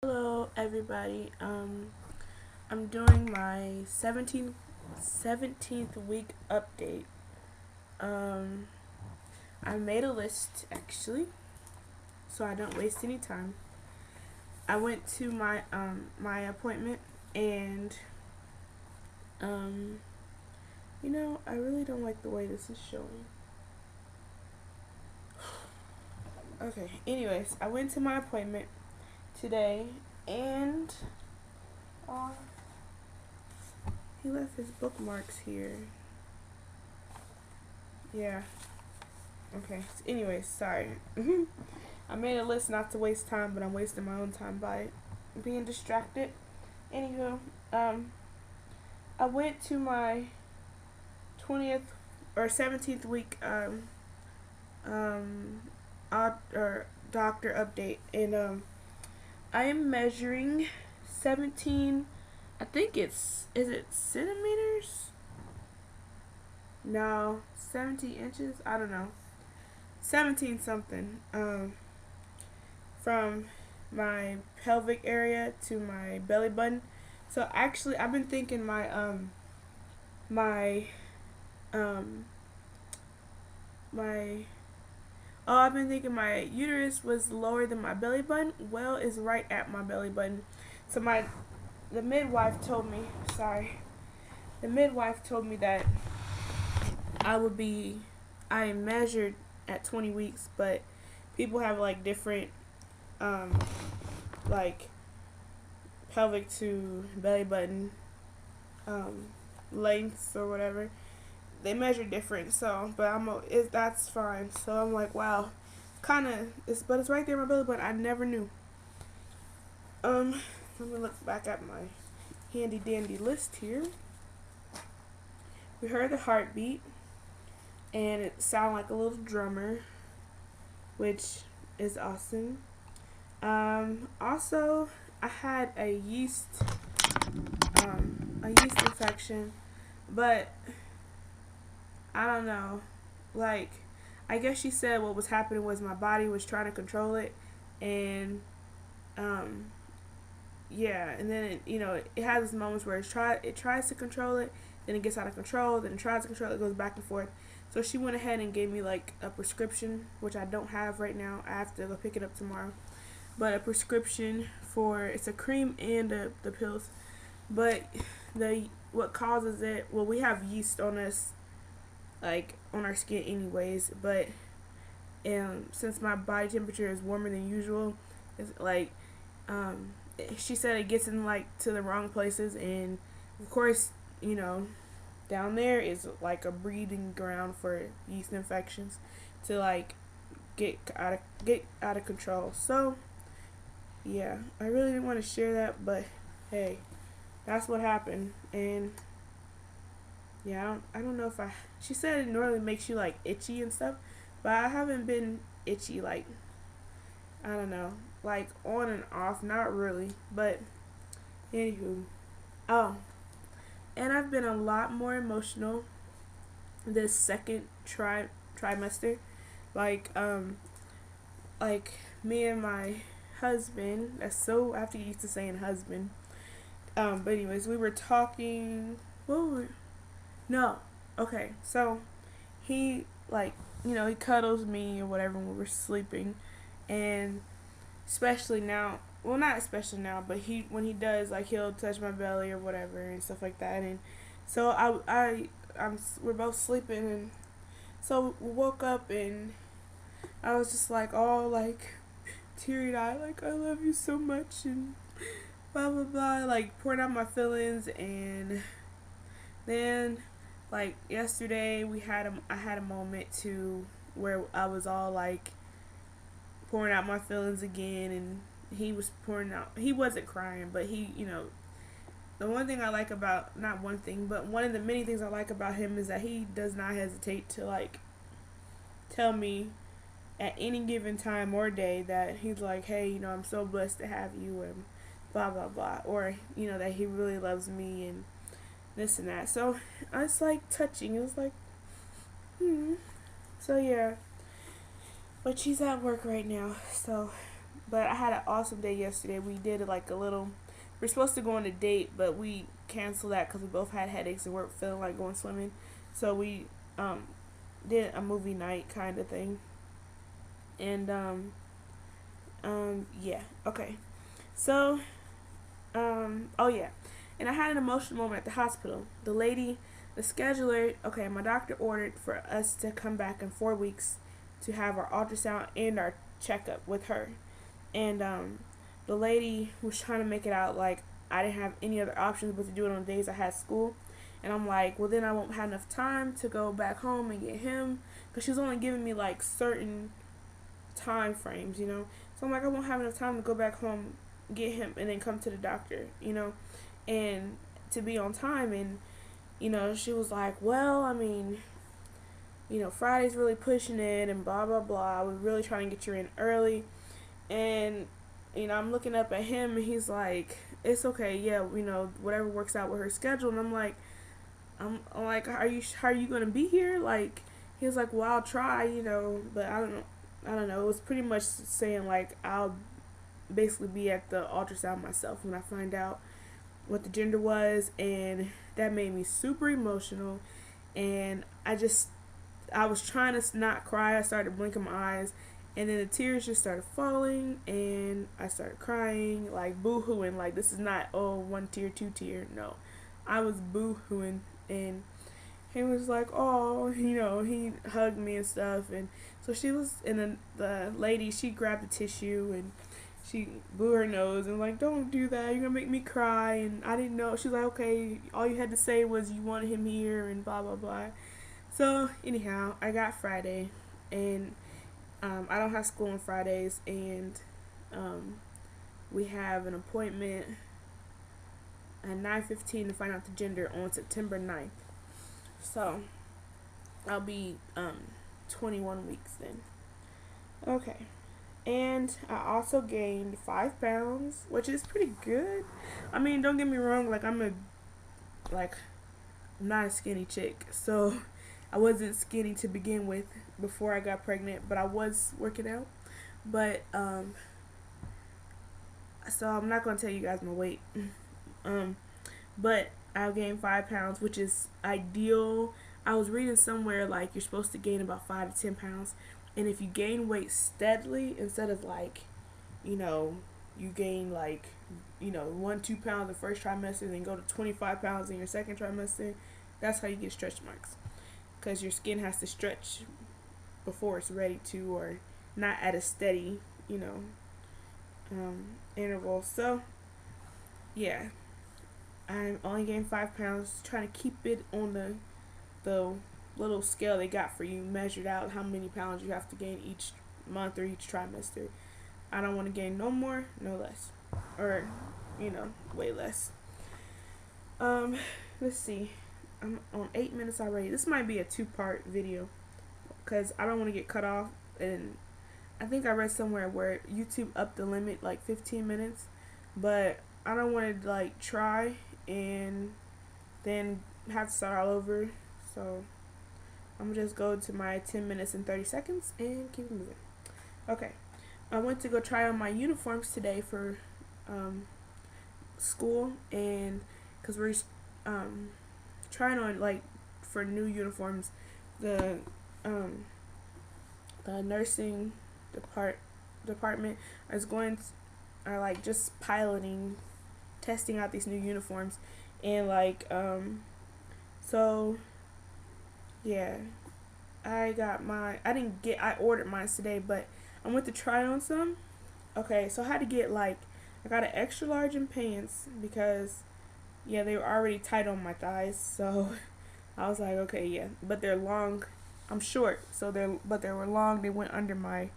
Hello, everybody. I'm doing my 17th week update. Um, I made a list actually, so I don't waste any time. I went to my appointment, and um, I really don't like the way this is showing. Okay. Anyways, I went to my appointment today, and uh, he left his bookmarks here. Yeah. Okay. Anyways, sorry. I made a list not to waste time, but I'm wasting my own time by being distracted. Anywho, I went to my 20th or 17th week or doctor update, and I am measuring 17. I think is it centimeters? No, 17 inches. I don't know. 17 something. From my pelvic area to my belly button. So actually, I've been thinking my um my I've been thinking my uterus was lower than my belly button. Well, it's right at my belly button. So the midwife told me. Sorry, the midwife told me that I would be. I measured at 20 weeks, but people have like different um like pelvic to belly button um, lengths or whatever. They measure different, so but that's fine. So I'm like, wow, but it's right there in my belly button. I never knew. Let me look back at my handy dandy list here. We heard the heartbeat, and it sounded like a little drummer, which is awesome. Also, I had a yeast infection, but I don't know. Like, I guess she said what was happening was my body was trying to control it, and um, yeah, and then it has these moments where it tries to control it, then it gets out of control, then it tries to control it, goes back and forth. So she went ahead and gave me like a prescription, which I don't have right now. I have to go pick it up tomorrow. But a prescription for it's a cream and the pills. But what causes it? Well, we have yeast on us, like on our skin, anyways. But since my body temperature is warmer than usual, it's like she said it gets in like to the wrong places, and of course, down there is like a breeding ground for yeast infections to like get out of control. So yeah, I really didn't want to share that, but hey, that's what happened. And yeah, I don't know if she said it normally makes you like itchy and stuff, but I haven't been itchy, like, I don't know, like on and off, not really. But anywho, oh, and I've been a lot more emotional this second trimester. Like like me and my husband. That's so, I have to get used to saying husband. But anyways, we were talking. What were? No. Okay, so he like he cuddles me or whatever when we're sleeping, and especially now. Well, not especially now, but when he does, like, he'll touch my belly or whatever and stuff like that. And so we're both sleeping, and so we woke up, and I was just like all like teary eyed, like, I love you so much, and blah blah blah, like pouring out my feelings. And then like yesterday I had a moment too where I was all like pouring out my feelings again, and he wasn't crying, but the one thing I like about, not one thing, but one of the many things I like about him is that he does not hesitate to like tell me at any given time or day that he's like, hey, I'm so blessed to have you, and blah blah blah, or that he really loves me and this and that. So it's like touching. It was like, so yeah. But she's at work right now, so But I had an awesome day yesterday. We did like a little. We're supposed to go on a date, but we canceled that because we both had headaches and weren't feeling like going swimming. So we um, did a movie night kind of thing. And yeah, okay. So oh yeah, and I had an emotional moment at the hospital. The scheduler, okay, my doctor ordered for us to come back in 4 weeks to have our ultrasound and our checkup with her. And the lady was trying to make it out like I didn't have any other options but to do it on the days I had school. And I'm like, well, then I won't have enough time to go back home and get him, because she was only giving me like certain time frames, you know. So I'm like, I won't have enough time to go back home, get him, and then come to the doctor, you know, and to be on time. And she was like, well, I mean, Friday's really pushing it and blah blah blah. We're really trying to get you in early. And I'm looking up at him and he's like, it's okay, yeah, whatever works out with her schedule. And I'm like, how are you gonna be here? Like, he was like, well, I'll try, but I don't know. It was pretty much saying like I'll basically be at the ultrasound myself when I find out what the gender was. And that made me super emotional. And I was trying to not cry. I started blinking my eyes, and then the tears just started falling, and I started crying, like boo-hooing. Like, this is not, oh, 1 tear, 2 tear. No, I was boo-hooing. And he was like, oh, he hugged me and stuff. And so she was, and then the lady, she grabbed the tissue and she blew her nose and like, don't do that, you're gonna make me cry. And I didn't know. She's like, okay, all you had to say was you wanted him here and blah blah blah. So anyhow, I got Friday, and I don't have school on Fridays, and we have an appointment at 9:15 to find out the gender on September 9th. So I'll be 21 weeks then. Okay. And I also gained 5 pounds, which is pretty good. I mean, don't get me wrong, like I'm not a skinny chick, so I wasn't skinny to begin with before I got pregnant, but I was working out. But so I'm not gonna tell you guys my weight. But I gained 5 pounds, which is ideal. I was reading somewhere like you're supposed to gain about 5 to 10 pounds, and if you gain weight steadily, instead of like, you gain like 1-2 pounds the first trimester, then go to 25 pounds in your second trimester, that's how you get stretch marks, because your skin has to stretch before it's ready to, or not at a steady interval. So yeah, I'm only gained 5 pounds, trying to keep it on the little scale they got for you, measured out how many pounds you have to gain each month or each trimester. I don't want to gain no more, no less, or way less. Let's see, I'm on 8 minutes already. This might be a 2-part video because I don't want to get cut off. And I think I read somewhere where YouTube upped the limit like 15 minutes, but I don't want to like try and then have to start all over. So I'm gonna just go to my 10 minutes and 30 seconds and keep moving. Okay, I went to go try on my uniforms today for school, and because we're trying on like for new uniforms, the nursing department is are like just piloting, testing out these new uniforms. And like so yeah, I ordered mine today, but I went to try on some. Okay, so I had to get I got an extra large in pants because they were already tight on my thighs. So I was like, okay, yeah, but they're long. I'm short, so they were long. They went under my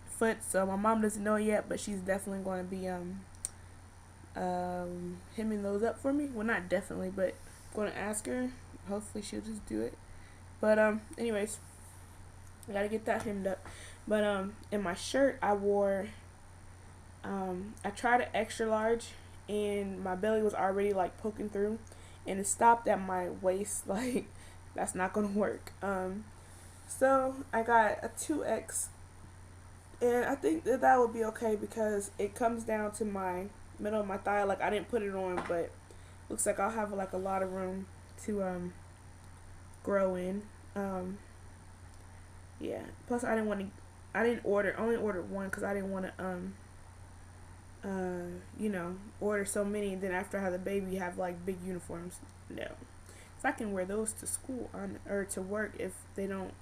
foot. So my mom doesn't know yet, but she's definitely going to be hemming those up for me. Well, not definitely, but I'm going to ask her. Hopefully she'll just do it. But anyways, I gotta get that hemmed up. But in my shirt, I wore I tried an extra large, and my belly was already like poking through, and it stopped at my waist. Like, that's not gonna work. So I got a 2X And I think that that would be okay because it comes down to my middle of my thigh. Like I didn't put it on, but looks like I'll have like a lot of room to grow in. Um, yeah. Plus, I didn't want to. I didn't order. Only ordered one because I didn't want to order so many and then after I have the baby have like big uniforms. No. If I can wear those to school or to work if they don't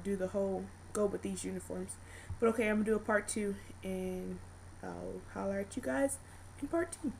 do the whole go with these uniforms. But okay, I'm gonna do a part 2 and I'll holler at you guys in part 2.